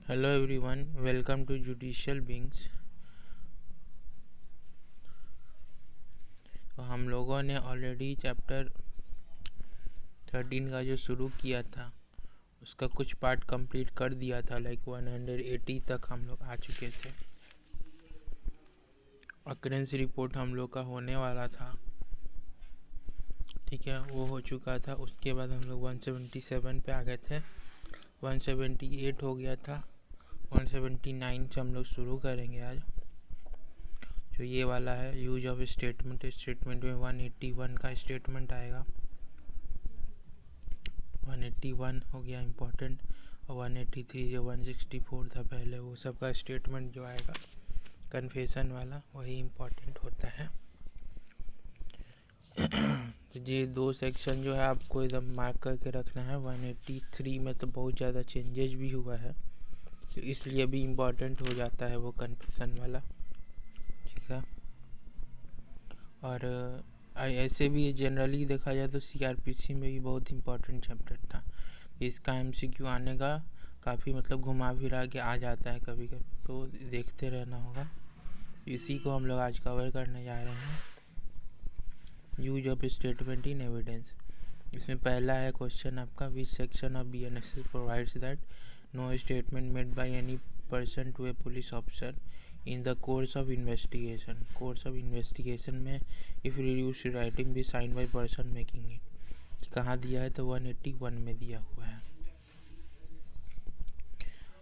Hello everyone, welcome to judicial beings. तो हम लोगों ने ऑलरेडी चैप्टर 13 का जो शुरू किया था उसका कुछ पार्ट कंप्लीट कर दिया था, लाइक 180 तक हम लोग आ चुके थे। अकरेंस रिपोर्ट हम लोग का होने वाला था, ठीक है, वो हो चुका था। उसके बाद हम लोग 177 पे आ गए थे, 178 हो गया था, 179 से हम लोग शुरू करेंगे आज। जो ये वाला है यूज ऑफ स्टेटमेंट में 181 का स्टेटमेंट आएगा। 181 हो गया इम्पोर्टेंट, और 183 जो 164 था पहले, वो सब का स्टेटमेंट जो आएगा कन्फेशन वाला, वही इम्पोर्टेंट होता है। तो ये दो सेक्शन जो है आपको एकदम मार्क करके रखना है। 183 में तो बहुत ज़्यादा चेंजेस भी हुआ है, तो इसलिए भी इम्पोर्टेंट हो जाता है वो कन्फेशन वाला, ठीक है। और ऐसे भी जनरली देखा जाए तो सीआरपीसी में भी बहुत इम्पोर्टेंट चैप्टर था। इसका एमसीक्यू आने का काफ़ी मतलब घुमा फिरा के आ जाता है कभी कभी, तो देखते रहना होगा। इसी को हम लोग आज कवर करने जा रहे हैं, use of statement in evidence. इसमें पहला है क्वेश्चन आपका, which section of BNSS provides that no statement made by any person to a police officer in the course of investigation. Course of investigation में if reduce writing be sign by person making it. कहाँ दिया है तो 181 में दिया हुआ है।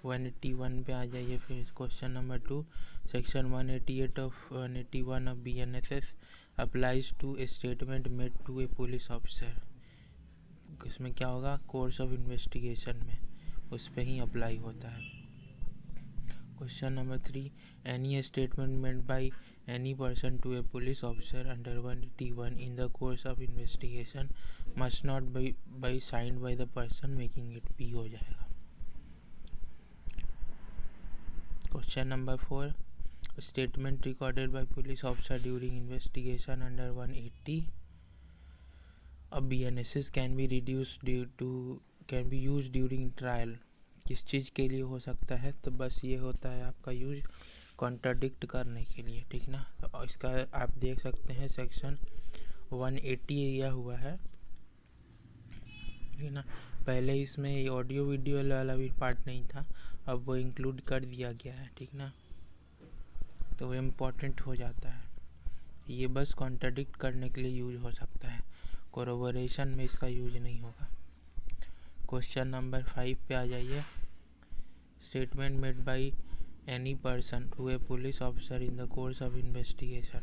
181 पे आ जाइए। फिर question number 2, section 188 of 181 of BNSS applies to a statement made to a police officer. इसमें क्या होगा, कोर्स ऑफ इन्वेस्टिगेशन में उस पर ही अप्लाई होता है। Question number 3, any statement made by any person to a police officer under 181 in the course of investigation must not by signed by the person making it, भी हो जाएगा। Question number 4, statement recorded by police officer during investigation under 180 of BNSS can be use during trial. किस चीज़ के लिए हो सकता है, तो बस ये होता है आपका यूज कॉन्ट्राडिक्ट करने के लिए, ठीक ना। तो इसका आप देख सकते हैं सेक्शन 180 एरिया हुआ है, ठीक ना। पहले इसमें ऑडियो वीडियो वाला भी पार्ट नहीं था, अब वो इंक्लूड कर दिया गया है, ठीक ना। तो वो इम्पोर्टेंट हो जाता है। ये बस कॉन्ट्राडिक्ट करने के लिए यूज हो सकता है, कोरोबोरेशन में इसका यूज नहीं होगा। क्वेश्चन नंबर 5 पे आ जाइए। Statement made by any person to a police officer in the course of investigation.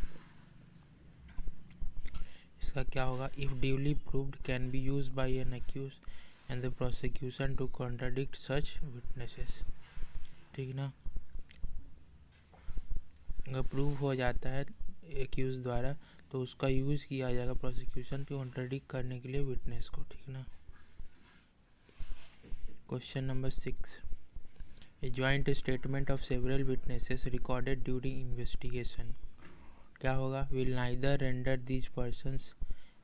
इसका क्या होगा, if duly proved can be use by an accuse and the prosecution to contradict such witnesses, ठीक ना। अगर prove हो जाता है accused द्वारा तो उसका यूज़ किया जाएगा प्रोसिक्यूशन को कॉन्ट्राडिक्ट करने के लिए विटनेस को, ठीक ना। Question number 6, a joint statement of several witnesses recorded during investigation. क्या होगा, will neither render these persons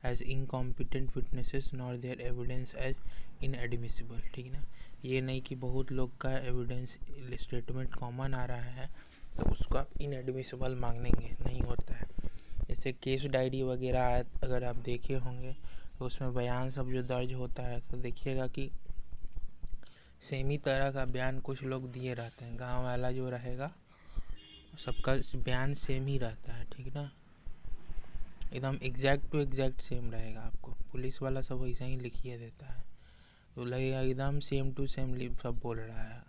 as incompetent witnesses nor their evidence as inadmissible, ठीक ना। ये नहीं कि बहुत लोग का एविडेंस स्टेटमेंट कॉमन आ रहा है तो उसको आप इनएडमिसिबल मांगेंगे, नहीं होता है। जैसे केस डायरी वगैरह अगर आप देखे होंगे तो उसमें बयान सब जो दर्ज होता है तो देखिएगा कि सेम ही तरह का बयान कुछ लोग दिए रहते हैं। गांव वाला जो रहेगा सबका बयान सेम ही रहता है, ठीक ना, एकदम एग्जैक्ट टू एग्जैक्ट सेम रहेगा। आपको पुलिस वाला सब वैसा ही लिखिए देता है, तो लगेगा एकदम सेम टू सेम सब बोल रहा है,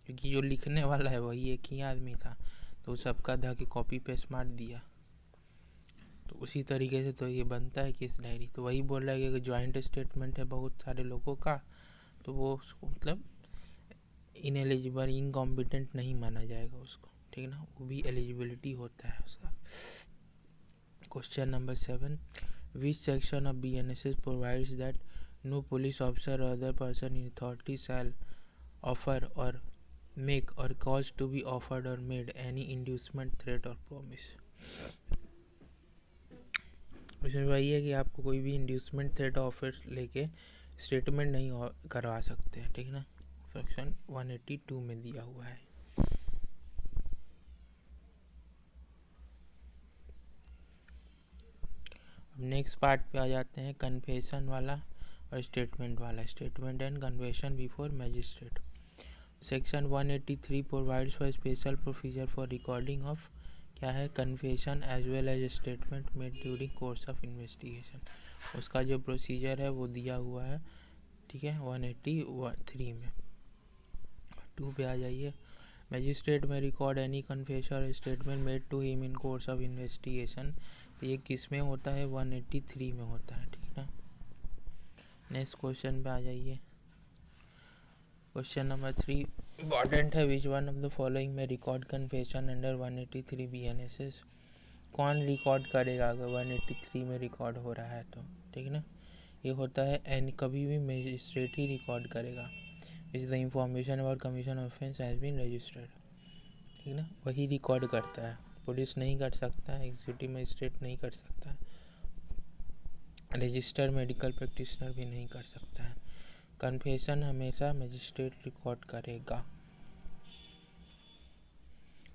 क्योंकि जो लिखने वाला है वही एक ही आदमी था, तो सबका धा के कॉपी पेस्ट मार दिया। तो उसी तरीके से तो ये बनता है केस डायरी। तो वही बोल रहा है कि अगर जॉइंट स्टेटमेंट है बहुत सारे लोगों का तो वो उसको मतलब इनएलिजिबल इनकॉम्पिटेंट नहीं माना जाएगा उसको, ठीक ना, वो भी एलिजिबिलिटी होता है उसका। Question number 7, which section of BNSS provides that no police officer or other person in authority shall offer or make or cause to be offered or made any inducement threat or promise. इसमें वही है कि आपको कोई भी inducement threat offer लेके statement नहीं करवा सकते हैं, ठीक ना। सेक्शन 182 में दिया हुआ है। अब नेक्स्ट पार्ट पे आ जाते हैं, कन्फेशन वाला और स्टेटमेंट वाला। Statement and confession before magistrate. Section 183 provides for special procedure for recording of क्या है, confession as well as statement made during course of investigation. उसका जो प्रोसीजर है वो दिया हुआ है, ठीक है, 183 में। 2 पे आ जाइए। मैजिस्ट्रेट में रिकॉर्ड एनी कन्फेशन और statement made to him in course of investigation. तो ये किस में होता है, 183 में होता है, ठीक है ना। नेक्स्ट क्वेश्चन पे आ जाइए। क्वेश्चन नंबर 3 इम्पॉर्टेंट है। Which one of the following में रिकॉर्ड कन्फेशन अंडर 183 BNSS। कौन रिकॉर्ड करेगा अगर 183 में रिकॉर्ड हो रहा है तो, ठीक है ना। ये होता है एंड कभी भी मैजिस्ट्रेट ही रिकॉर्ड करेगा। Is the information about commission offence has been registered, ठीक ना, वही रिकॉर्ड करता है। पुलिस नहीं कर सकता है, एग्जीक्यूटिव मजिस्ट्रेट नहीं कर सकता है, रजिस्टर्ड मेडिकल प्रैक्टिशनर भी नहीं कर सकता है। कन्फेशन हमेशा मजिस्ट्रेट रिकॉर्ड करेगा।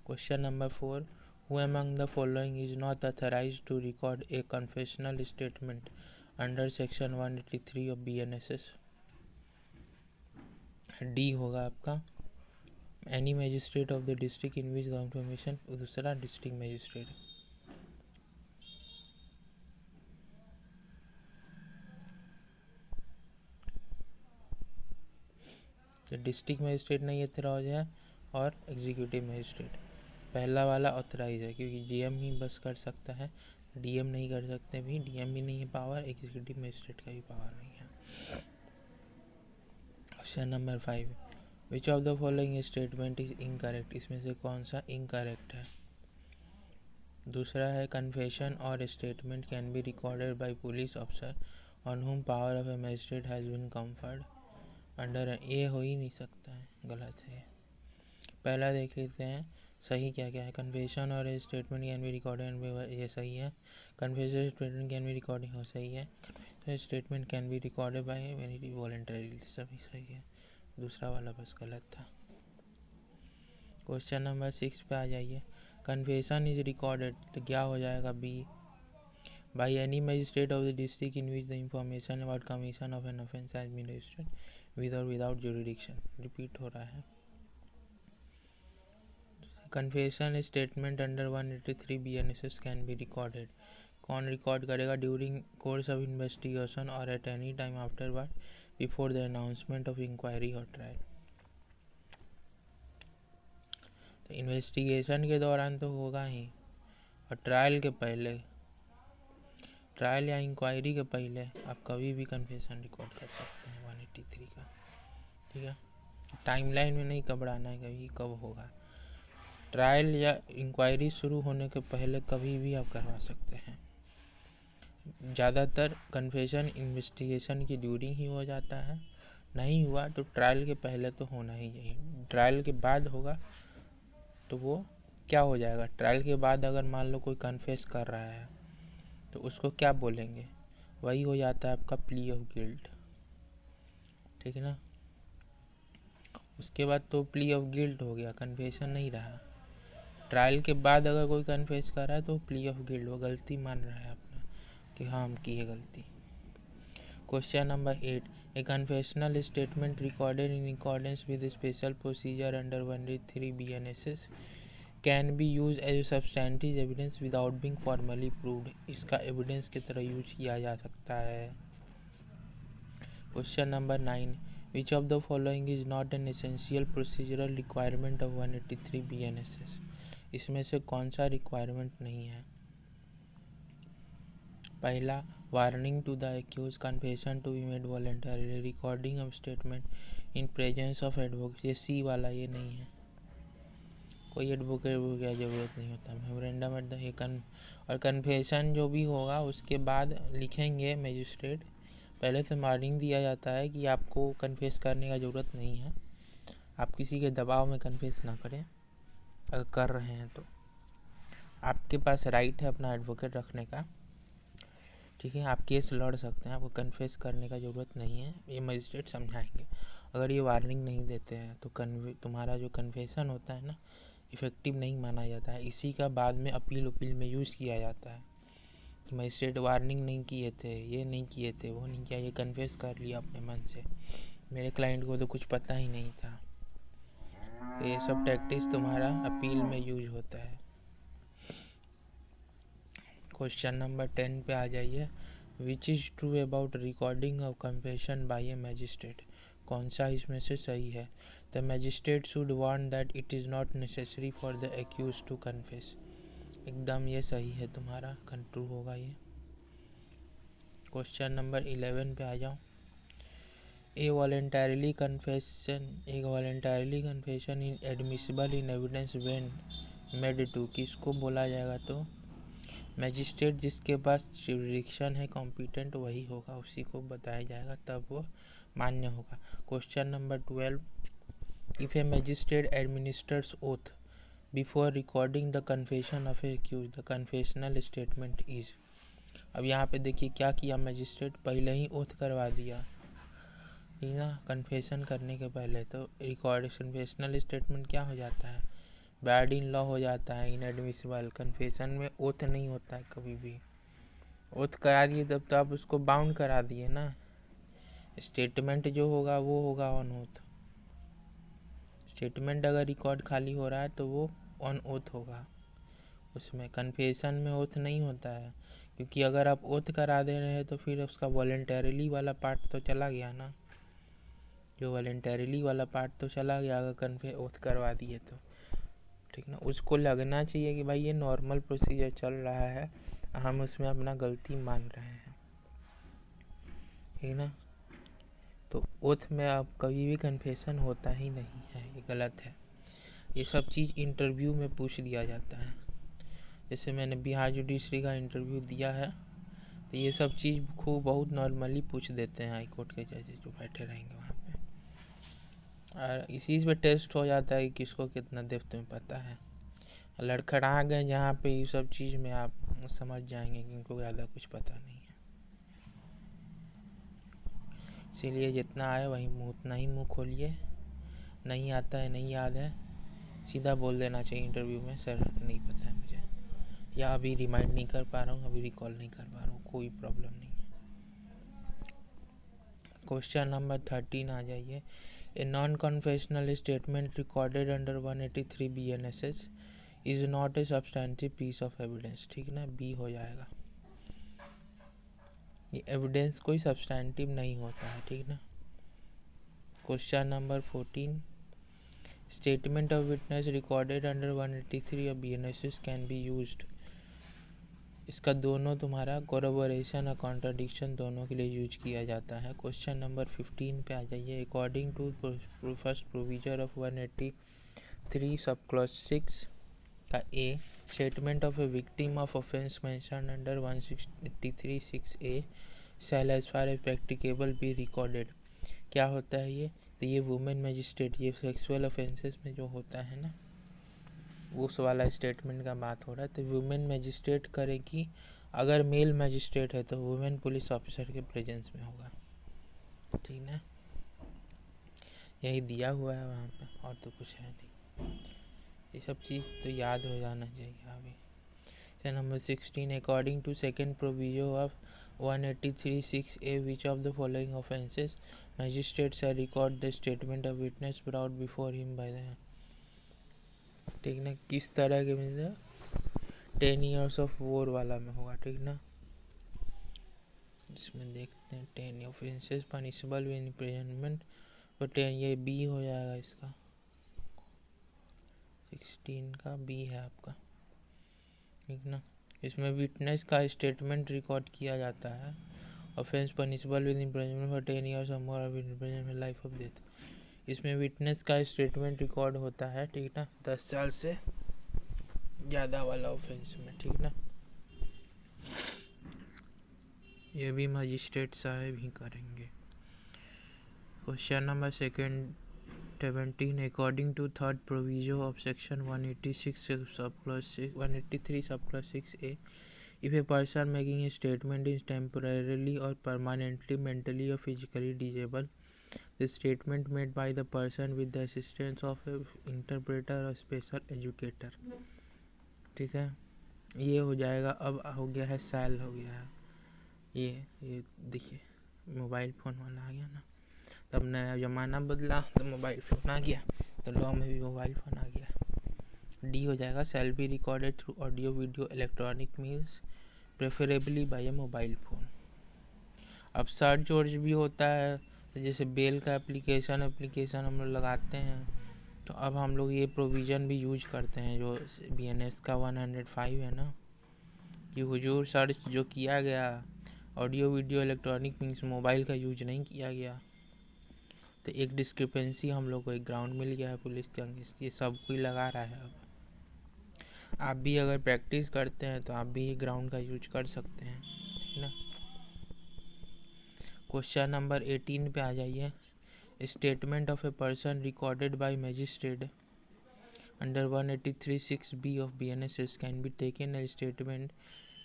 Question number 4 who among the following is not authorized to record a confessional statement under section 183 of BNSS। D होगा आपका, any magistrate of the district in which the information. दूसरा district magistrate. तो district magistrate नहीं authorize है और executive magistrate. पहला वाला authorise है क्योंकि GM ही बस कर सकता है, DM नहीं कर सकते भी, DM भी नहीं है पावर, एग्जीक्यूटिव मजिस्ट्रेट का भी पावर नहीं है। Question number 5 which of the following statement is incorrect. इसमें से कौन सा इनकरेक्ट है। दूसरा है कन्फेशन और statement can be recorded by police officer on whom power of a magistrate has been conferred under. ये हो ही नहीं सकता है, गलत है। पहला देख लेते हैं सही क्या क्या है। कन्फेशन और स्टेटमेंट कैन बी रिकॉर्डेड, ये सही है। Confession statement can B recording, हो सही है। Statement can be recorded bye very voluntary, सभी सही है। दूसरा वाला बस गलत था। क्वेश्चन नंबर 6 पे आ जाइए। कन्फेशन इज रिकॉर्डेड तो क्या हो जाएगा, B, by any magistrate of the district in which the information about commission of an offence has been registered with और विदाउट जुरिडिक्शन। रिपीट हो रहा है। Confession statement under 183 BNSS can be recorded. कौन record करेगा, during course of investigation और at any time afterward before the announcement of inquiry और trial. तो investigation के दौरान तो होगा ही, और ट्रायल के पहले, ट्रायल या इंक्वायरी के पहले आप कभी भी कन्फेशन रिकॉर्ड कर सकते हैं 183 का, ठीक है। टाइमलाइन में नहीं घबराना है कभी कब होगा। ट्रायल या इंक्वायरी शुरू होने के पहले कभी भी आप करवा सकते हैं। ज़्यादातर कन्फेशन इन्वेस्टिगेशन की ड्यूरिंग ही हो जाता है, नहीं हुआ तो ट्रायल के पहले तो होना ही चाहिए। ट्रायल के बाद होगा तो वो क्या हो जाएगा, ट्रायल के बाद अगर मान लो कोई कन्फेस कर रहा है तो उसको क्या बोलेंगे, वही हो जाता है आपका प्ली ऑफ गिल्ट, ठीक है ना। उसके बाद तो प्ली ऑफ गिल्ट हो गया, कन्फेशन नहीं रहा। ट्रायल के बाद अगर कोई कन्फेस कर रहा है तो प्ली ऑफ गिल्ट, वो गलती मान रहा है अपना कि हाँ हम की है गलती। Question number 8 a confessional statement recorded in accordance with special procedure under 183 BNSS can be use as substantive evidence without being formally proved. इसका एविडेंस की तरह यूज किया जा सकता है। Question number 9 which of the following is not an essential procedural requirement of 183 BNSS। इसमें से कौन सा रिक्वायरमेंट नहीं है। पहला, warning to the accuse, confession to be made voluntarily, recording of statement in presence of advocate. ये C वाला ये नहीं है, कोई एडवोकेट को क्या ज़रूरत नहीं होता। मेमोरेंडम एट द और कन्फेशन जो भी होगा उसके बाद लिखेंगे मजिस्ट्रेट, पहले से वार्निंग दिया जाता है कि आपको कन्फेस करने का ज़रूरत नहीं है, आप किसी के दबाव में कन्फेस ना करें, अगर कर रहे हैं तो आपके पास राइट है अपना एडवोकेट रखने का। ठीक है, आप केस लड़ सकते हैं, आपको कन्फेस करने का ज़रूरत नहीं है, ये मजिस्ट्रेट समझाएंगे। अगर ये वार्निंग नहीं देते हैं तो तुम्हारा जो कन्फेशन होता है ना, इफ़ेक्टिव नहीं माना जाता है। इसी का बाद में अपील में यूज़ किया जाता है कि मजिस्ट्रेट वार्निंग नहीं किए थे, ये नहीं किए थे, वो नहीं किया, ये कन्फेस कर लिया अपने मन से, मेरे क्लाइंट को तो कुछ पता ही नहीं था। तो ये सब टैक्टिक्स तुम्हारा अपील में यूज होता है। क्वेश्चन नंबर 10 पे आ जाइए। Which is true about recording of confession by a magistrate? कौन सा इसमें से सही है? The magistrate should warn that it is not necessary for the accuse to confess. एकदम ये सही है तुम्हारा, ट्रू होगा ये। क्वेश्चन नंबर 11 पे आ जाओ। एक voluntarily confession in admissible in evidence when made to, किसको बोला जाएगा? तो मैजिस्ट्रेट जिसके पास जुरिडिक्शन है, कॉम्पिटेंट, वही होगा, उसी को बताया जाएगा, तब वो मान्य होगा। Question number 12, if a magistrate administers oath before recording the confession of a accuse, the confessional statement is. अब यहाँ पे देखिए क्या किया मैजिस्ट्रेट, पहले ही ओथ करवा दिया, ठीक ना, कन्फेशन करने के पहले। तो रिकॉर्ड कन्फेशनल स्टेटमेंट क्या हो जाता है? बैड इन लॉ हो जाता है, इनएडमिसिबल। कन्फेशन में ओथ नहीं होता है कभी भी। ओथ करा दिए तब तो आप उसको बाउंड करा दिए ना। स्टेटमेंट जो होगा वो होगा ऑन ओथ। स्टेटमेंट अगर रिकॉर्ड खाली हो रहा है तो वो ऑन ओथ होगा। उसमें कन्फेशन में ओथ नहीं होता है, क्योंकि अगर आप ओथ करा दे रहे हैं तो फिर उसका वॉलेंटरीली वाला पार्ट तो चला गया ना। जो वॉलेंटरीली वाला पार्ट तो चला गया अगर ओथ करवा दिए तो, ठीक ना। उसको लगना चाहिए कि भाई ये नॉर्मल प्रोसीजर चल रहा है, हम उसमें अपना गलती मान रहे हैं, ठीक ना। तो ओथ में अब कभी भी कन्फेशन होता ही नहीं है, ये गलत है। ये सब चीज़ इंटरव्यू में पूछ दिया जाता है। जैसे मैंने बिहार जुडिशरी का इंटरव्यू दिया है, तो ये सब चीज़ खूब बहुत नॉर्मली पूछ देते हैं हाई कोर्ट के जजेस जो बैठे रहेंगे वहाँ पे, और इसी पे टेस्ट हो जाता है कि किसको कितना डेप्थ में पता है। लड़खड़ा गए जहाँ पे ये सब चीज़ में, आप समझ जाएंगे कि इनको ज़्यादा कुछ पता नहीं है। इसीलिए जितना आए वही उतना ही मुँह खोलिए। नहीं आता है, नहीं याद है, सीधा बोल देना चाहिए इंटरव्यू में, सर नहीं पता है मुझे, या अभी रिमाइंड नहीं कर पा रहा हूँ, अभी रिकॉल नहीं कर पा रहा हूँ, कोई प्रॉब्लम नहीं है। क्वेश्चन नंबर 13 आ जाइए। A non confessional statement recorded under 183 BNSS is not a substantive piece of evidence, ठीक ना, बी हो जाएगा। ये एविडेंस कोई सब्सटैंटिव नहीं होता है, ठीक ना। Question number 14, statement of witness recorded under 183 of BNSS can be used. इसका दोनों तुम्हारा कोरोबोरेशन और कॉन्ट्राडिक्शन दोनों के लिए यूज किया जाता है। क्वेश्चन नंबर 15 पे आ जाइए। According to first proviso of 183 sub clause 6 का A, statement of a victim of offence mention under 183(6)(a shall as far as practicable be recorded. क्या होता है ये? तो ये वुमेन मजिस्ट्रेट, ये सेक्सुअल ऑफेंसेस में जो होता है ना, उस वाला स्टेटमेंट का बात हो रहा है। तो वुमेन मजिस्ट्रेट करेगी, अगर मेल मजिस्ट्रेट है तो वुमेन पुलिस ऑफिसर के प्रेजेंस में होगा, ठीक ना। यही दिया हुआ है वहाँ पे, और तो कुछ है नहीं। ये सब चीज़ तो याद हो जाना चाहिए अभी। Number 16, according to second proviso of 183(6)(a which of the following offences magistrate shall record the statement of witness brought before him by the, ठीक ना। किस तरह के में 10 years ऑफ वॉर वाला में होगा, ठीक ना। इसमें देखते हैं 10 ऑफेंसेस पनिशेबल विद इम्प्रिजनमेंट, तो 10 ये बी हो जाएगा इसका, 16 का बी है आपका, ठीक ना। इसमें विटनेस का स्टेटमेंट रिकॉर्ड किया जाता है। Offence punishable with imprisonment for 10 years और more with imprisonment life of death. इसमें विटनेस का स्टेटमेंट रिकॉर्ड होता है, ठीक ना, 10 साल से ज़्यादा वाला ऑफेंस में, ठीक ना। ये भी मजिस्ट्रेट साहब ही करेंगे। Question number 17, according to third proviso of section 186 sub clause 6 183 sub clause 6A If a person making a statement is temporarily or permanently mentally or physically disabled, the statement made by the person with the assistance of a interpreter or special educator. ठीक है, ये हो जाएगा। अब हो गया है cell, हो गया है ये देखिए मोबाइल फ़ोन वाला आ गया ना, तब नया ज़माना बदला तो मोबाइल फ़ोन आ गया, तो लॉ में भी मोबाइल फ़ोन आ गया। डी हो जाएगा shall be recorded through audio video electronic means preferably by a mobile phone. अब सर्च वर्च भी होता है, तो जैसे बेल का एप्लीकेशन हम लोग लगाते हैं, तो अब हम लोग ये प्रोविज़न भी यूज करते हैं जो BNS का 105 है ना, कि हुजूर सर्च जो किया गया audio video electronic means mobile का यूज नहीं किया गया। तो एक डिस्क्रिपेंसी हम लोग को एक ग्राउंड मिल गया है पुलिस के अगेंस्ट, ये सब कोई लगा रहा है। अब आप भी अगर प्रैक्टिस करते हैं तो आप भी ये ग्राउंड का यूज कर सकते हैं, ठीक ना। क्वेश्चन नंबर 18 पे आ जाइए। Statement of a person recorded by magistrate under 183(6)(b of BNSS can be taken a statement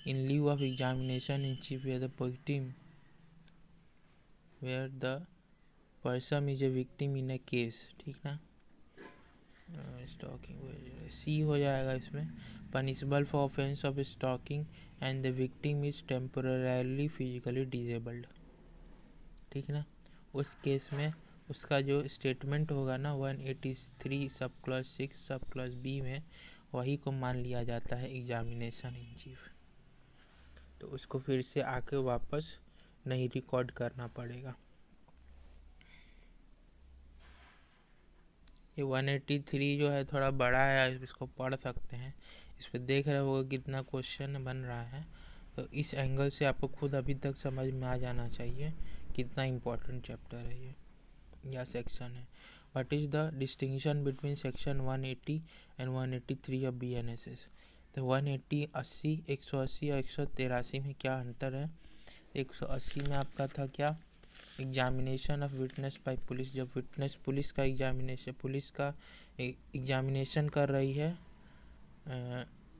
in lieu of examination in chief where the person is a victim in a case, ठीक ना। Stocking सी हो जाएगा इसमें, punishable for offence of stalking and the victim is temporarily physically disabled, ठीक ना। उस case में उसका जो स्टेटमेंट होगा ना 183 sub clause 6 sub clause B में, वही को मान लिया जाता है एग्जामिनेशन इन चीफ, तो उसको फिर से आके वापस नहीं रिकॉर्ड करना पड़ेगा। ये 183 जो है थोड़ा बड़ा है, इसको पढ़ सकते हैं, इस पर देख रहे हो कितना क्वेश्चन बन रहा है, तो इस एंगल से आपको खुद अभी तक समझ में आ जाना चाहिए कितना इम्पोर्टेंट चैप्टर है ये या सेक्शन है। What is the distinction between section 180 and 183 of BNSS? तो 180 80 180 और 183 में क्या अंतर है? 180 में आपका था क्या, examination of witness bye police, जब विटनेस पुलिस का एग्जामिनेशन कर रही है,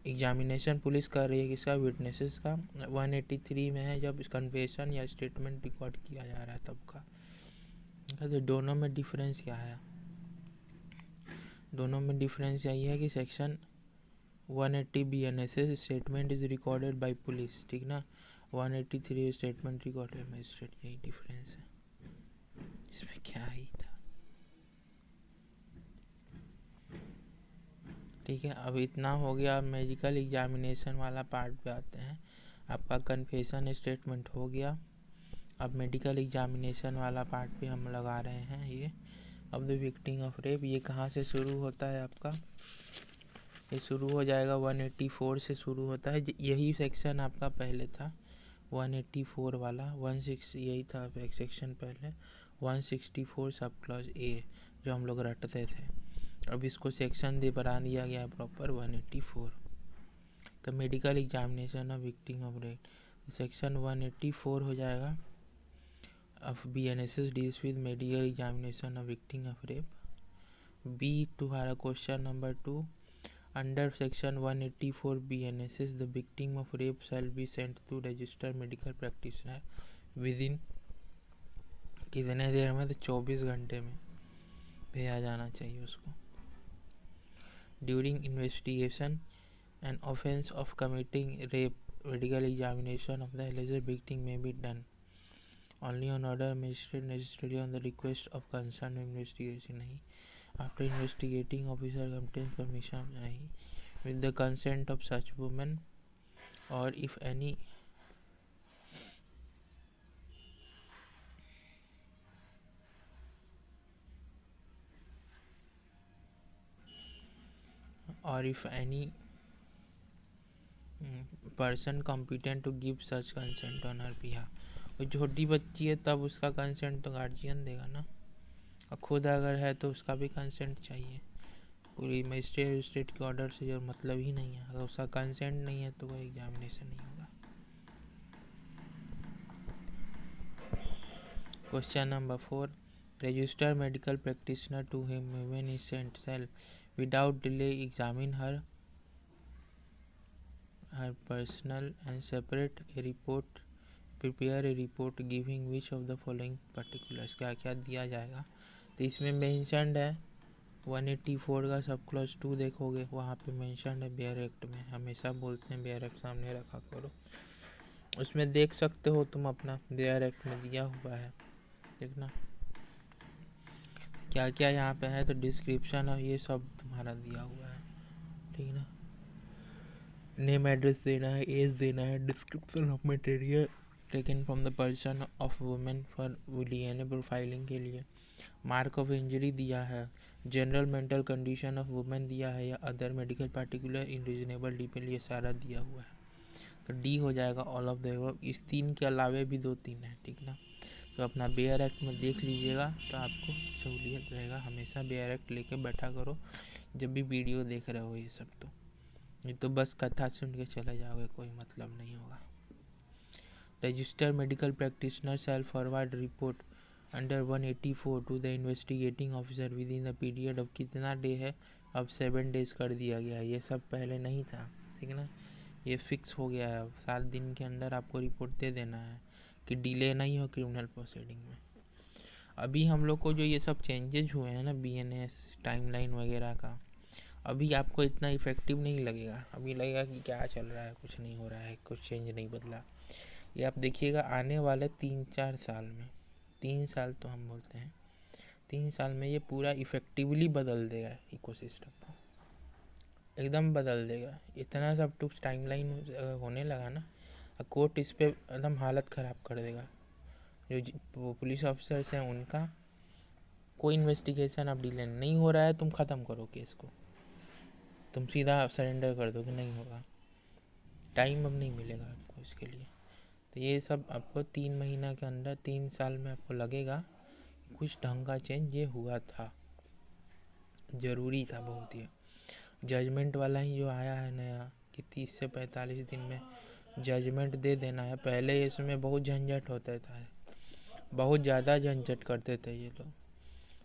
एग्जामिनेशन पुलिस कर रही है किसका, विटनेसेस का। 183 में है जब कन्फेशन या स्टेटमेंट रिकॉर्ड किया जा रहा है तब का। तो दोनों में डिफरेंस क्या है? दोनों में डिफरेंस यही है कि section 180 BNSS statement is recorded by police, ठीक ना। 183 स्टेटमेंट रिकॉर्डेड बाय मजिस्ट्रेट, यही डिफरेंस है, इसमें क्या ही था। ठीक है, अब इतना हो गया। अब मेडिकल एग्जामिनेशन वाला पार्ट पे आते हैं। आपका कन्फेशन स्टेटमेंट हो गया, अब मेडिकल एग्जामिनेशन वाला पार्ट पे हम लगा रहे हैं ये। अब द विक्टिम ऑफ रेप, ये कहाँ से शुरू होता है आपका? ये शुरू हो जाएगा 184 से शुरू होता है, यही सेक्शन आपका पहले था 184 वाला, 16 यही था सेक्शन पहले 164 सब क्लॉज ए जो हम लोग रटते थे। अब इसको सेक्शन दे बना दिया गया प्रॉपर 184। तो medical examination of victim of rape section 184 हो जाएगा। अब BNSS deals with medical examination of victim of rape. B तुम्हारा question number 2, under section 184 BNSS the victim of rape shall be sent to register medical practitioner within कितने देर में? तो 24 घंटे में भेजा जाना चाहिए उसको। During investigation an offence of committing rape medical examination of the eligible victim may be done only on order magistrate necessary on the request of concern investigation, नहीं after investigating officer contain permission, नहीं with the consent of such woman or if any person competent to give such consent on her behalf। वो छोटी बच्ची है तब उसका consent तो guardian देगा ना, और खुद अगर है तो उसका भी कंसेंट चाहिए। पूरी मजिस्ट्रेट के ऑर्डर से जो मतलब ही नहीं है, अगर उसका कंसेंट नहीं है तो वह एग्जामिनेशन नहीं होगा। Question number 4, register medical practitioner to him when he sent shall without delay examine her her personal and separate a report, prepare a report giving which of the following particulars, क्या क्या दिया जाएगा। तो इसमें mentioned है 184 का सब clause 2 देखोगे वहाँ पे मेंशन है बेयर एक्ट में, हमेशा बोलते हैं बेयर एक्ट सामने रखा करो, उसमें देख सकते हो तुम अपना बेयर एक्ट में दिया हुआ है, देखना क्या क्या यहाँ पे है। तो डिस्क्रिप्शन और ये सब तुम्हारा दिया हुआ है, ठीक ना। नेम एड्रेस देना है, एज देना है, description of material taken from the person of women for DNA profiling के लिए, मार्क ऑफ इंजरी दिया है, general mental condition of women दिया है या अदर मेडिकल पार्टिकुलर इन रीजनेबल डिपेंड, ये सारा दिया हुआ है। तो डी हो जाएगा ऑल ऑफ द अबव। इस 3 के अलावे भी 2-3 है, ठीक ना। तो अपना बेयर एक्ट में देख लीजिएगा तो आपको सहूलियत रहेगा, हमेशा बेयर एक्ट लेके बैठा करो जब भी वीडियो देख रहे हो ये सब। तो ये तो बस कथा सुन के चले जाओगे, कोई मतलब नहीं होगा। Register medical practitioner shall forward report under 184 to the investigating officer within the period of, कितना डे है अब 7 डेज कर दिया गया है, ये सब पहले नहीं था, ठीक ना। ये फिक्स हो गया है, अब 7 दिन के अंदर आपको रिपोर्ट दे देना है कि डिले नहीं हो क्रिमिनल प्रोसीडिंग में। अभी हम लोग को जो ये सब चेंजेज हुए हैं ना बीएनएस टाइमलाइन वगैरह का, अभी आपको इतना इफेक्टिव नहीं लगेगा, अभी लगेगा कि क्या चल रहा है, कुछ नहीं हो रहा है, कुछ चेंज नहीं बदला। ये आप देखिएगा आने वाले 3-4 साल में, 3 साल तो हम बोलते हैं, 3 साल में ये पूरा इफेक्टिवली बदल देगा इकोसिस्टम को, एकदम बदल देगा। इतना सब कुछ टाइमलाइन होने लगा ना, कोर्ट इस पे एकदम हालत ख़राब कर देगा। जो पुलिस ऑफिसर्स हैं उनका कोई इन्वेस्टिगेशन अब डिले नहीं हो रहा है, तुम ख़त्म करो केस को, तुम सीधा सरेंडर कर दो कि नहीं होगा, टाइम अब नहीं मिलेगा आपको इसके लिए। तो ये सब आपको 3 महीना के अंदर 3 साल में आपको लगेगा कुछ ढंग का चेंज ये हुआ था, ज़रूरी था बहुत ही। जजमेंट वाला ही जो आया है नया कि 30 से 45 दिन में जजमेंट दे देना है, पहले इसमें बहुत झंझट होता था, बहुत ज़्यादा झंझट करते थे ये लोग।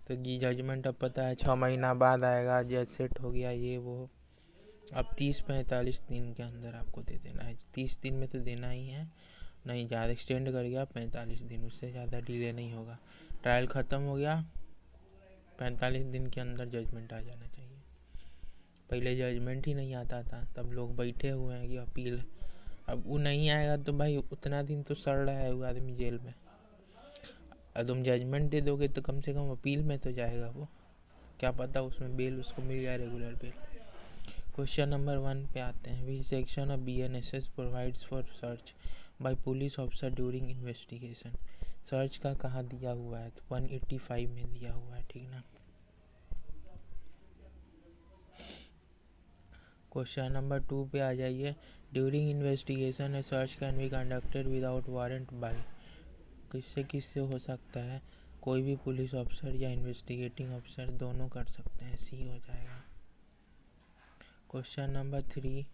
तो ये जजमेंट अब पता है 6 महीना बाद आएगा, जज सेट हो गया ये वो, अब 30-45 दिन के अंदर आपको दे देना है, 30 दिन में तो देना ही है, नहीं ज़्यादा एक्सटेंड कर गया 45 दिन, उससे ज़्यादा डिले नहीं होगा। ट्रायल ख़त्म हो गया 45 दिन के अंदर जजमेंट आ जाना चाहिए। पहले जजमेंट ही नहीं आता था, तब लोग बैठे हुए हैं कि अपील, अब वो नहीं आएगा तो भाई उतना दिन तो सड़ रहा है वो आदमी जेल में, और तुम जजमेंट दे दोगे तो कम से कम अपील में तो जाएगा वो, क्या पता उसमें बेल उसको मिल जाए, रेगुलर बेल। क्वेश्चन नंबर 1 पे आते हैं। विच section of BNSS provides for search by police officer during investigation, search का कहाँ दिया हुआ है, तो 185 में दिया हुआ है, ठीक ना। क्वेश्चन नंबर 2 पे आ जाइए। During investigation a search can be conducted without warrant by, किससे किससे हो सकता है, कोई भी पुलिस ऑफिसर या इन्वेस्टिगेटिंग ऑफिसर, दोनों कर सकते हैं, सी हो जाएगा। Question number 3,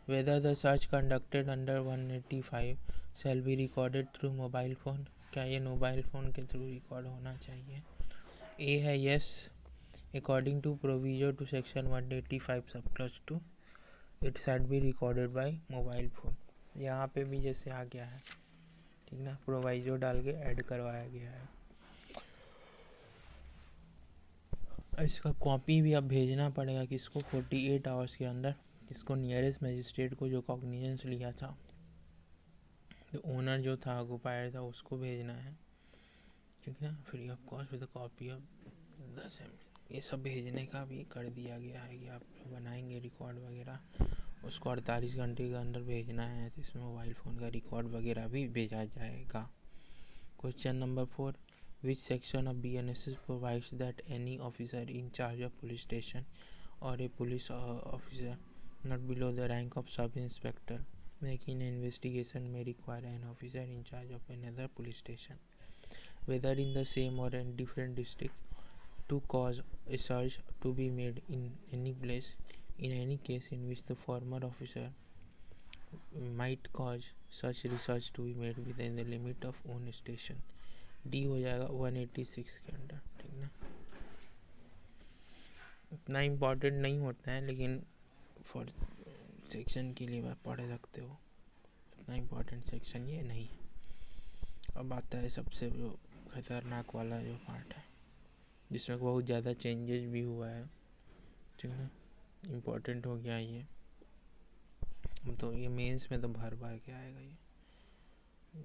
whether the search conducted under 185 shall be recorded through mobile phone, क्या ये मोबाइल फ़ोन के थ्रू रिकॉर्ड होना चाहिए। ए है yes, according to proviso to section 185 sub clause 2 it shall be recorded bye mobile phone, यहाँ पे भी जैसे आ गया है, ठीक ना, प्रोवाइजो डाल के ऐड करवाया गया है। इसका कॉपी भी अब भेजना पड़ेगा किसको, 48 आवर्स के अंदर, किसको, नियरेस्ट मजिस्ट्रेट को जो कॉग्निजेंस लिया था, तो ओनर जो था ऑक्युपायर था उसको भेजना है, ठीक है, free of cost with copy of 10 ML। ये सब भेजने का भी कर दिया गया है कि आप बनाएंगे रिकॉर्ड वगैरह उसको 48 घंटे के अंदर भेजना है, तो इसमें मोबाइल फ़ोन का रिकॉर्ड वगैरह भी भेजा जाएगा। Question number 4, which section of BNSS provides that any officer in charge of police station or a police officer not below the rank of sub-inspector making an investigation may require an officer in charge of another police station, whether in the same or in different district, to cause a search to be made in any place in any case in which the former officer might cause such research to be made within the limit of own station। D हो जाएगा 186 के अंदर, ठीक ना। इतना important नहीं होता है लेकिन फॉर सेक्शन के लिए आप पढ़ सकते हो, इतना इम्पोर्टेंट सेक्शन ये नहीं है। अब आता है सबसे जो खतरनाक वाला जो पार्ट है, जिसमें बहुत ज़्यादा चेंजेस भी हुआ है, ठीक है, इम्पोर्टेंट हो गया ये। तो ये मेंस में तो भर भर के आएगा ये,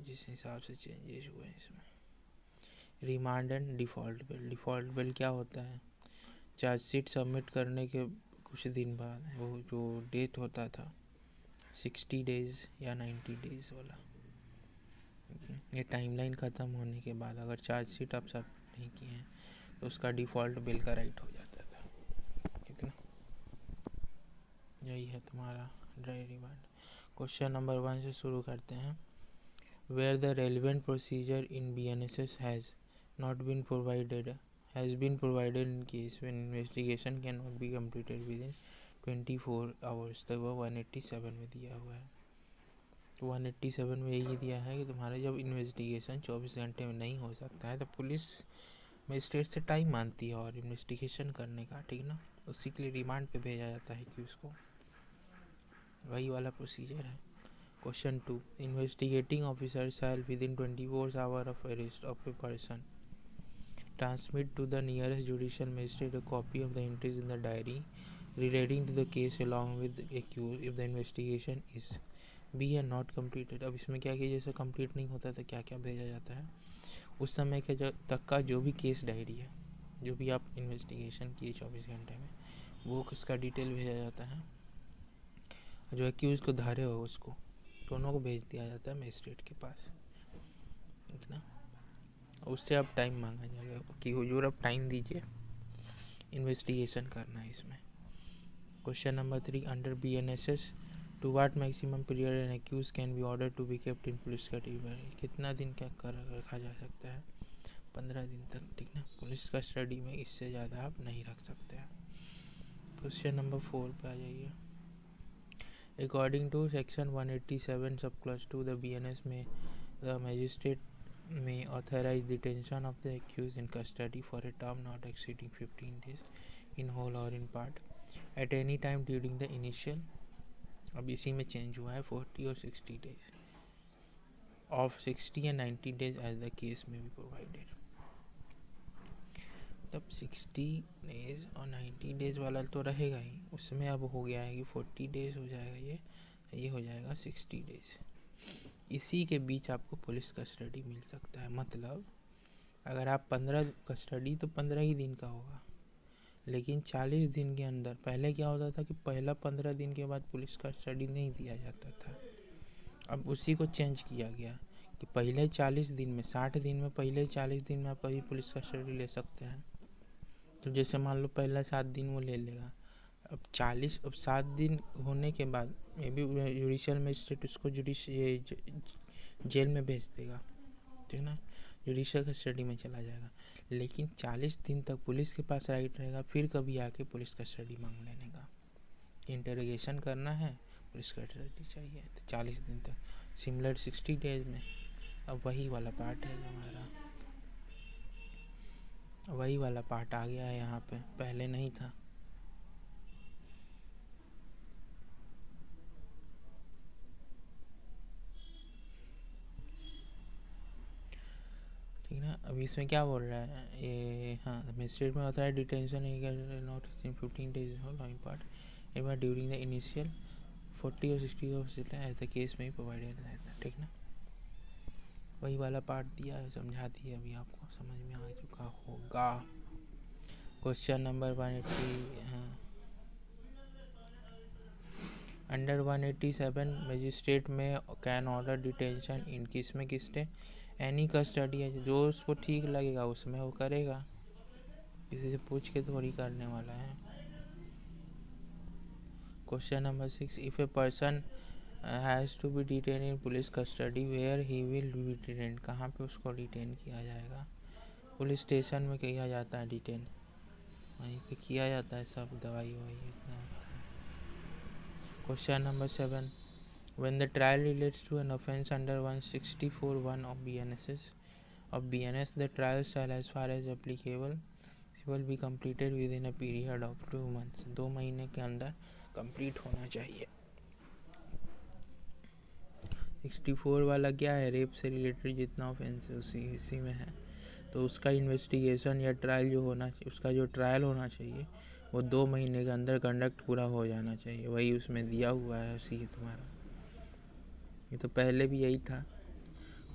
जिस हिसाब से चेंजेस हुए हैं इसमें। Remand and default bill. Default bill क्या होता है? चार्जशीट सबमिट करने के कुछ दिन बाद वो जो डेट होता था 60 डेज़ या 90 डेज़ वाला, ये टाइमलाइन ख़त्म होने के बाद अगर चार्जशीट आप सबमिट नहीं किए हैं तो उसका डिफ़ॉल्ट बिल का राइट हो जाता था, ठीक है ना। यही है तुम्हारा ड्राई रिमांड। क्वेश्चन नंबर 1 से शुरू करते हैं। Where the relevant procedure in BNSS has been provided in case when investigation cannot be completed within 24 hours। तो वह 187 में दिया हुआ है। तो 187 में यही दिया है कि तुम्हारा जब इन्वेस्टिगेशन 24 घंटे में नहीं हो सकता है तो पुलिस मजिस्ट्रेट से टाइम मांगती है और इन्वेस्टिगेशन करने का, ठीक ना, उसी के लिए रिमांड पे भेजा जाता है कि उसको, वही वाला प्रोसीजर है। Question 2. Investigating officer shall within 24 hours of arrest of a person transmit to the nearest judicial magistrate a copy of the entries in the diary relating to the case along with the accused if the investigation is be and not completed। अब इसमें क्या कि जैसे complete नहीं होता तो क्या क्या भेजा जाता है, उस समय के तक का जो भी केस डायरी है, जो भी आप इन्वेस्टिगेशन किए 24 घंटे में, वो उसका डिटेल भेजा जाता है। जो एक्यूज को धारे हो उसको दोनों को भेज दिया जाता है मजिस्ट्रेट के पास, ठीक ना। उससे अब टाइम मांगा जाएगा कि हुजूर अब टाइम दीजिए, इन्वेस्टिगेशन करना है इसमें। Question number 3. Under BNSS to what maximum period an accuse can be order to be kept in police custody. कितना दिन क्या कर रखा जा सकता है? 15 दिन तक, ठीक ना। पुलिस कस्टडी में इससे ज़्यादा आप नहीं रख सकते हैं। क्वेश्चन नंबर 4 पे आ जाइए। According to section 187 subclause 2, the magistrate may authorize detention of the accused in custody for a term not exceeding 15 days in whole or in part at any time during the initial, अब इसी में change हुआ है, 40 और 60 days of 60 and 90 days as the case may be provided। तब 60 days और 90 days वाला तो रहेगा ही, उसमें अब हो गया है कि 40 डेज हो जाएगा, ये हो जाएगा 60 डेज। इसी के बीच आपको पुलिस कस्टडी मिल सकता है। मतलब अगर आप 15 कस्टडी तो 15 ही दिन का होगा, लेकिन 40 दिन के अंदर, पहले क्या होता था कि पहला 15 दिन के बाद पुलिस कस्टडी नहीं दिया जाता था। अब उसी को चेंज किया गया कि पहले 40 दिन में, 60 दिन में, पहले 40 दिन में आप अभी पुलिस कस्टडी ले सकते हैं। तो जैसे मान लो पहला 7 दिन वो ले लेगा, अब 7 दिन होने के बाद मे बी जुडिशियल मजिस्ट्रेट उसको जेल में भेज देगा, ठीक ना, जुडिशियल कस्टडी में चला जाएगा। लेकिन 40 दिन तक पुलिस के पास राइट रहेगा फिर कभी आके पुलिस कस्टडी मांग लेने का। इंटरोगेशन करना है, पुलिस कस्टडी चाहिए, तो 40 दिन तक। सिमिलर 60 डेज में अब वही वाला पार्ट है हमारा, वही वाला पार्ट आ गया है यहाँ पे, पहले नहीं था। ठीक ना। अभी इसमें क्या बोल रहा है ये, हाँ, मजिस्ट्रेट में होता है डिटेंशन नॉट 15 डेज पार्ट एक बार ड्यूरिंग द इनिशियल 40 और 60 ऑफ एज द केस में प्रोवाइडेड रहता है, ठीक ना। वही वाला पार्ट दिया है, समझा दिया, अभी आपको समझ में आ चुका होगा। क्वेश्चन नंबर 180, हाँ, अंडर 187 मजिस्ट्रेट में कैन ऑर्डर डिटेंशन इन किस में किसने एनी कस्टडी है, जो उसको ठीक लगेगा उसमें वो करेगा, किसी से पूछ के थोड़ी करने वाला है। Question number 6, if a person has to be detain in police custody where he will be detain, कहाँ पे उसको डिटेन किया जाएगा? पुलिस स्टेशन में किया जाता है डिटेन, वहीं पे किया जाता है सब, दवाई ववाई इतना। Question number 7, when the trial relates to an offence under 164(1) of BNS, the trial shall as far as applicable will be completed within a period of 2 months। 2 महीने के अंदर कंप्लीट होना चाहिए। 64 वाला क्या है, रेप से रिलेटेड जितना ऑफेंस है उसी इसी में है। तो उसका इन्वेस्टिगेशन या ट्रायल जो होना चाहिए, उसका जो ट्रायल होना चाहिए वो 2 महीने के अंदर कंडक्ट पूरा हो जाना चाहिए, वही उसमें दिया हुआ है उसी तुम्हारा। ये तो पहले भी यही था।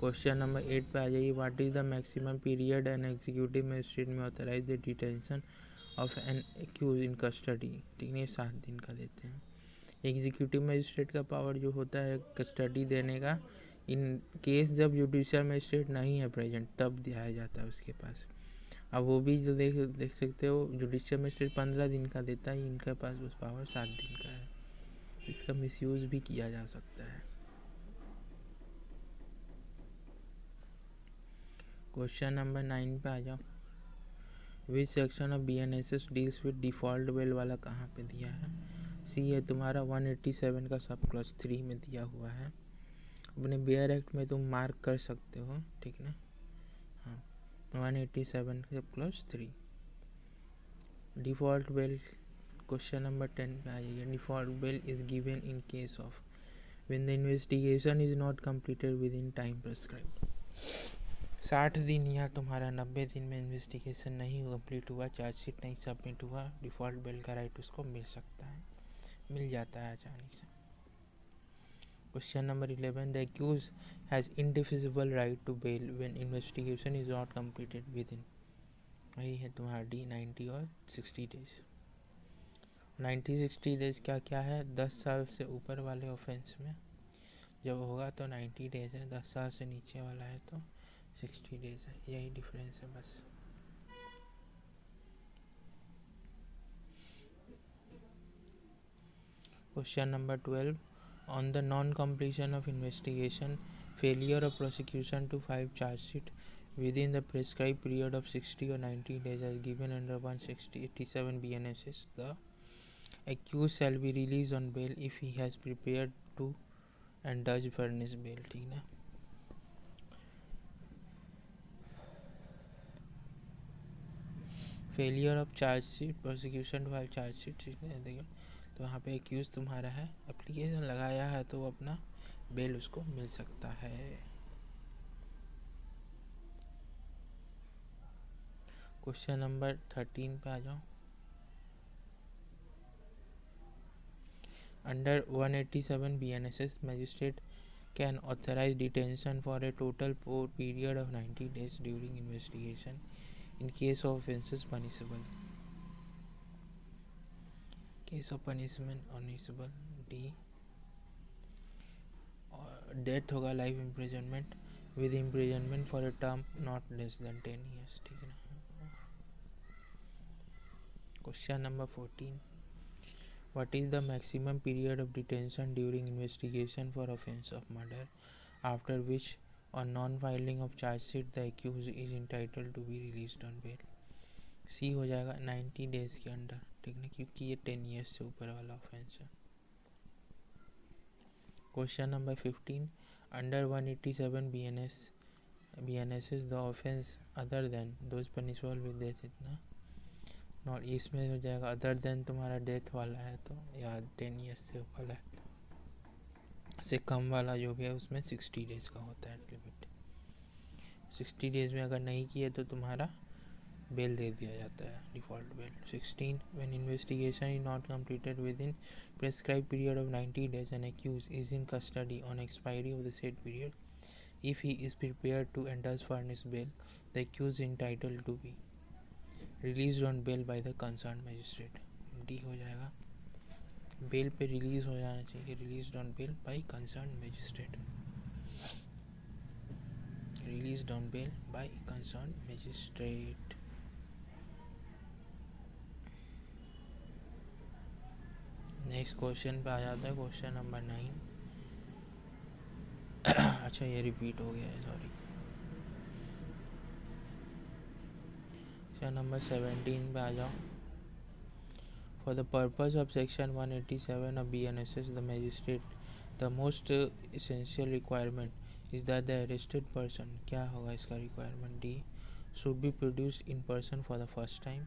क्वेश्चन नंबर 8 पे आ जाइए। What is the maximum period an executive magistrate may authorise the detention of an accuse in custody. ठीक है, 7 दिन का देते हैं। एग्जीक्यूटिव मजिस्ट्रेट का पावर जो होता है कस्टडी देने का, इन केस जब जुडिशियल मजिस्ट्रेट नहीं है प्रेजेंट तब दिया जाता है उसके पास। अब वो भी जो देख सकते हो, जुडिशियल मजिस्ट्रेट 15 दिन का देता है, इनके पास उस पावर 7 दिन का है। इसका मिसयूज़ भी किया जा सकता है। क्वेश्चन नंबर 9 पे आ जाओ। विच section of BNSS deals with default bell वाला कहाँ पे दिया है? सी है तुम्हारा 187 का सब क्लॉज 3 में दिया हुआ है। अपने बेयर एक्ट में तुम मार्क कर सकते हो, ठीक ना। हाँ, 187 sub clause 3 default bell. Question number 10 पे आ जाइए। Default bell is given in case of when the investigation is not completed with in time prescribed. 60 दिन या तुम्हारा 90 दिन में इन्वेस्टिगेशन नहीं कंप्लीट हुआ, चार्जशीट नहीं सबमिट हुआ, डिफ़ॉल्ट बेल का राइट उसको मिल सकता है, मिल जाता है आसानी से। Question number 11। The accuse has indefeasible right to bail when investigation is not completed within, वही है तुम्हारा D 90 और 60 डेज। 90 60 डेज क्या क्या है? 10 साल से ऊपर वाले ऑफेंस में जब होगा तो 90 डेज है, 10 साल से नीचे वाला है तो 60 डेज है, यही डिफरेंस है बस। Question number 12। On the non completion of investigation, failure of prosecution to file charge sheet within the prescribed period of 60 or 90 days as given under 187 BNSS, the accused shall be released on bail if he has prepared to and does furnish bail। ठीक ना। Failure of charge sheet, prosecution file charge sheet, ठीक है। देखिए तो यहाँ पे accused तुम्हारा है, एप्लीकेशन लगाया है तो वो अपना बेल उसको मिल सकता है। क्वेश्चन नंबर 13 पे आ जाओ। Under 187 BNSS magistrate can authorise detention for a total period of 90 days during investigation in case of offences punishable. Case of punishment punishable डी, डेथ होगा life imprisonment with imprisonment for a term not less than 10 years। ठीक है ना। Question number 14। What is the maximum period of detention during investigation for offence of murder after which on non filing of chargesheet the accuse is entitled to be released on bail. C हो जाएगा 90 days के अंदर, ठीक है, क्योंकि ये 10 years से ऊपर वाला ऑफेंस है। Question number 15। Under 187 BNSS the offence other than those punishable with death, इतना नॉट, इसमें हो जाएगा अदर देन तुम्हारा डेथ वाला है तो या 10 years से वाला है से कम वाला जो भी है उसमें 60 डेज का होता है लिमिट। 60 डेज में अगर नहीं किए तो तुम्हारा बेल दे दिया जाता है, default bail. 16। When investigation is not completed within prescribe period of 90 days and accuse is in custody on expiry of the said period, if he is prepared to and does furnish bail, the accuse entitled to be release on bail by the concern magistrate. D हो जाएगा, bail पे release हो जाना चाहिए, release on bail by concern magistrate, release on bail by concern magistrate. Next question पे आ जाता है, question number 9। अच्छा ये रिपीट हो गया है, सॉरी। क्वेश्चन नंबर 17 पे आ जाओ। For the purpose of section 187 of BNSS, the magistrate, the most essential requirement is that the arrested person, क्या होगा इसका requirement? D, should be produced in person for the first time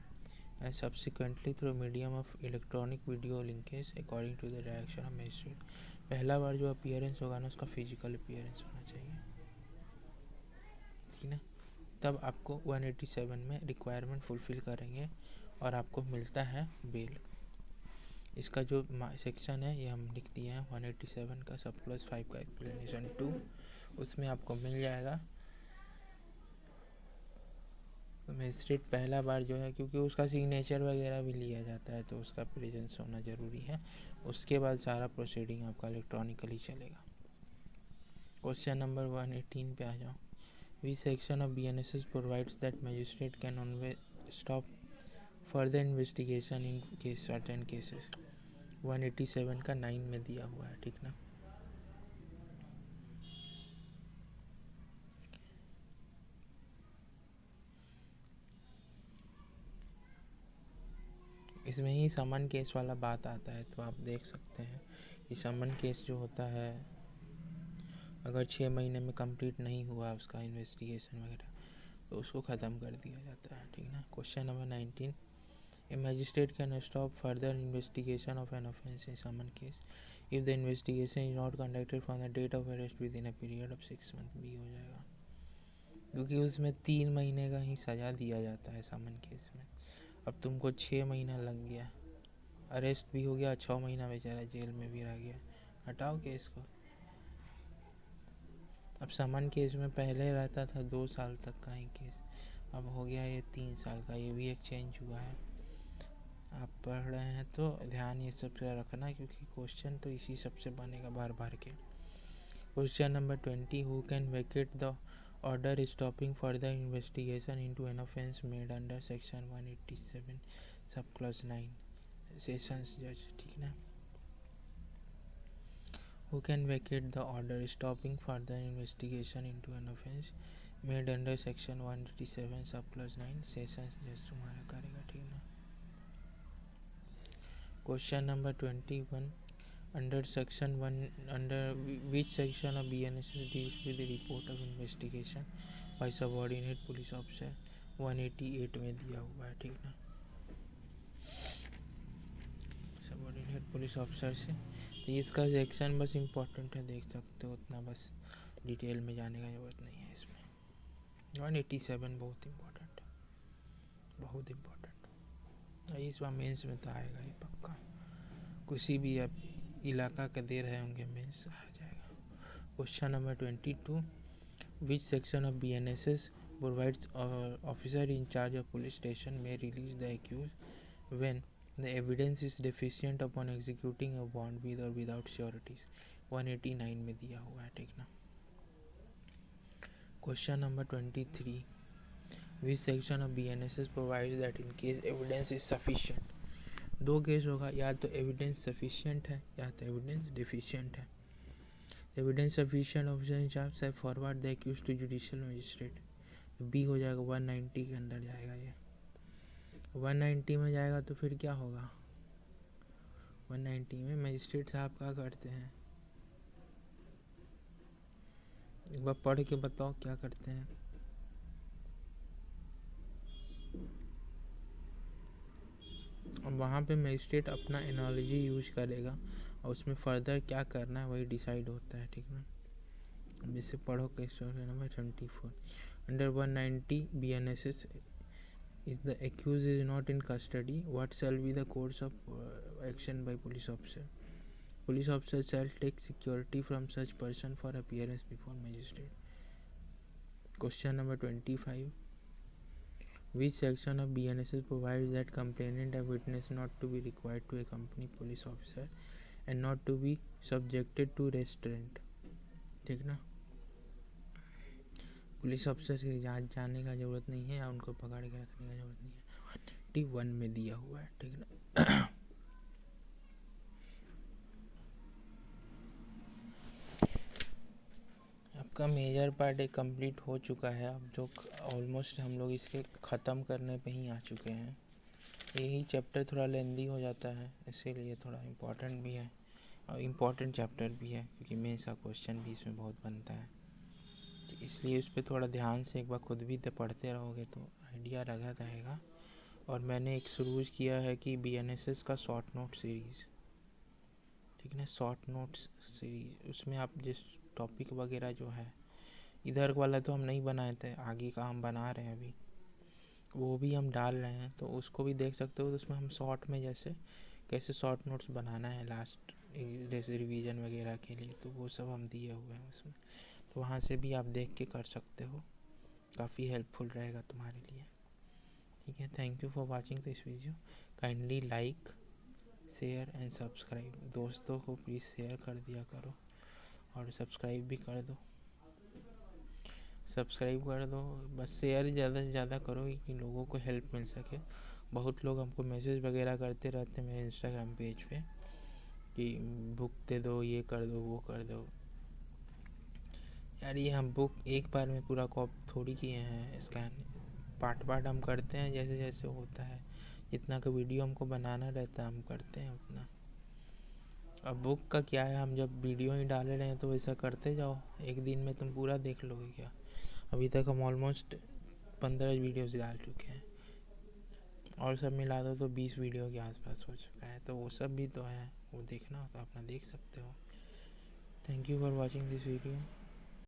and subsequently through medium of electronic video linkage according to the direction of magistrate। पहला बार जो appearance होगा ना, उसका physical appearance होना चाहिए, ठीक ना। तब आपको 187 में रिक्वायरमेंट फुलफ़िल करेंगे और आपको मिलता है बेल। इसका जो सेक्शन है ये हम लिख दिए हैं 187 का सब प्लस 5 का एक्सप्लेनेशन 2, उसमें आपको मिल जाएगा। तो मजिस्ट्रेट पहला बार जो है, क्योंकि उसका सिग्नेचर वगैरह भी लिया जाता है तो उसका प्रेजेंस होना ज़रूरी है। उसके बाद सारा प्रोसीडिंग आपका इलेक्ट्रॉनिकली चलेगा। क्वेश्चन नंबर 118 पे आ जाओ। विच section of BNSS provides that magistrate can always stop further investigation in case certain cases. 187 का 9 में दिया हुआ है, ठीक ना। इसमें ही समन केस वाला बात आता है, तो आप देख सकते हैं कि समन केस जो होता है, अगर 6 महीने में कंप्लीट नहीं हुआ उसका इन्वेस्टिगेशन वगैरह, तो उसको ख़त्म कर दिया जाता है, ठीक ना। Question number 19, a magistrate can stop further investigation of an offence in summon case if the investigation is not conducted from the date of arrest within a period of 6 month. भी हो जाएगा, क्योंकि उसमें 3 महीने का ही सज़ा दिया जाता है समन केस में। अब तुमको 6 महीना लग गया, अरेस्ट भी हो गया, 6 महीना बेचारा जेल में भी रह गया, हटाओ केस को। अब समन केस में पहले रहता था 2 साल तक का ही केस, अब हो गया ये 3 साल का। ये भी एक चेंज हुआ है। आप पढ़ रहे हैं तो ध्यान ये सब से रखना, क्योंकि क्वेश्चन तो इसी सब से बनेगा बार बार के। Question number 20, who can vacate the order stopping further investigation into an offence made under section 187 sub clause 9, sessions जज, ठीक ना। Who can vacate the order stopping further investigation into an offence made under section 187 sub clause 9, sessions जज तुम्हारा करेगा, ठीक ना। Question number 21, under section 1 under which section of BNSS deals with the report of investigation by subordinate police officer. 188 में दिया हुआ है, ठीक ना। सबऑर्डिनेट पुलिस ऑफिसर से तो इसका सेक्शन बस इम्पोर्टेंट है, देख सकते हो, उतना बस डिटेल में जाने का ज़रूरत नहीं है इसमें। 187 बहुत इम्पोर्टेंट है, बहुत इम्पोर्टेंट। इस बार मेंस में तो आएगा ही पक्का, किसी भी आप इलाका का दे रहे होंगे मेंस आ जाएगा। Question number 22, which section of BNSS provides officer in charge of police station may release the accuse when the evidence is deficient upon executing a bond with or without sureties। 189 में दिया हुआ है, ठीक ना। Question number 23, which section of BNSS provides that in case evidence is sufficient. 2 case होगा, या तो evidence sufficient है या तो एविडेंस डिफिशिएंट है। एविडेंस सफिशिएंट ऑफिसर इंचार्ज से forward the accuse to judicial magistrate, बी हो जाएगा, 190 के अंदर जाएगा। ये 190 में जाएगा तो फिर क्या होगा, 190 में मजिस्ट्रेट साहब क्या करते हैं, एक बार पढ़ के बताओ क्या करते हैं। और वहाँ पे मजिस्ट्रेट अपना एनालॉजी यूज करेगा और उसमें फर्दर क्या करना है वही डिसाइड होता है, ठीक ना। अब इसे पढ़ो। Question number 24, under 190 BNSS if the accused is not in custody, what shall be the course of action by police officer? Police officer shall take security from such person for appearance before magistrate. Question number 25, which section of BNSS provides that complainant and witness not to be required to accompany police officer and not to be subjected to restraint, ठीक ना। Police officer से जाने का ज़रूरत नहीं है या उनको पकड़ के रखने का ज़रूरत नहीं है, 191 में दिया हुआ है, ठीक ना। आपका मेजर पार्ट एक कंप्लीट हो चुका है, अब जो ऑलमोस्ट हम लोग इसके ख़त्म करने पे ही आ चुके हैं। यही चैप्टर थोड़ा लेंदी हो जाता है, इसीलिए थोड़ा इम्पोर्टेंट भी है और इम्पोर्टेंट चैप्टर भी है, क्योंकि मेंस का क्वेश्चन भी इसमें बहुत बनता है, तो इसलिए उस पर थोड़ा ध्यान से एक बार खुद भी पढ़ते रहोगे तो आइडिया लगा रहेगा। और मैंने एक शुरू किया है कि BNSS का शॉर्ट नोट सीरीज़, ठीक ठीक है ना, शॉर्ट नोट्स सीरीज। उसमें आप जिस टॉपिक वगैरह जो है, इधर वाला तो हम नहीं बनाए थे, आगे का हम बना रहे हैं अभी, वो भी हम डाल रहे हैं, तो उसको भी देख सकते हो। तो उसमें हम शॉर्ट में जैसे कैसे शॉर्ट नोट्स बनाना है लास्ट जैसे रिवीजन वगैरह के लिए, तो वो सब हम दिए हुए हैं उसमें, तो वहाँ से भी आप देख के कर सकते हो, काफ़ी हेल्पफुल रहेगा तुम्हारे लिए। ठीक है, thank you for watching this video. Kindly like, share and subscribe. दोस्तों को प्लीज़ शेयर कर दिया करो और सब्सक्राइब भी कर दो, सब्सक्राइब कर दो, बस शेयर ज़्यादा से ज़्यादा करो कि लोगों को हेल्प मिल सके। बहुत लोग हमको मैसेज वगैरह करते रहते हैं मेरे इंस्टाग्राम पेज पे कि बुक दे दो, ये कर दो, वो कर दो। यार ये हम बुक एक बार में पूरा कॉपी थोड़ी किए हैं, स्कैन पार्ट पार्ट हम करते हैं, जैसे जैसे होता है, जितना का वीडियो हमको बनाना रहता है हम करते हैं उतना। अब बुक का क्या है, हम जब वीडियो ही डाल रहे हैं तो वैसा करते जाओ, एक दिन में तुम पूरा देख लोगे क्या? अभी तक हम ऑलमोस्ट 15 वीडियोस डाल चुके हैं, और सब मिला दो तो 20 वीडियो के आसपास हो चुका है, तो वो सब भी तो है, वो देखना हो तो अपना देख सकते हो। Thank you for watching this video.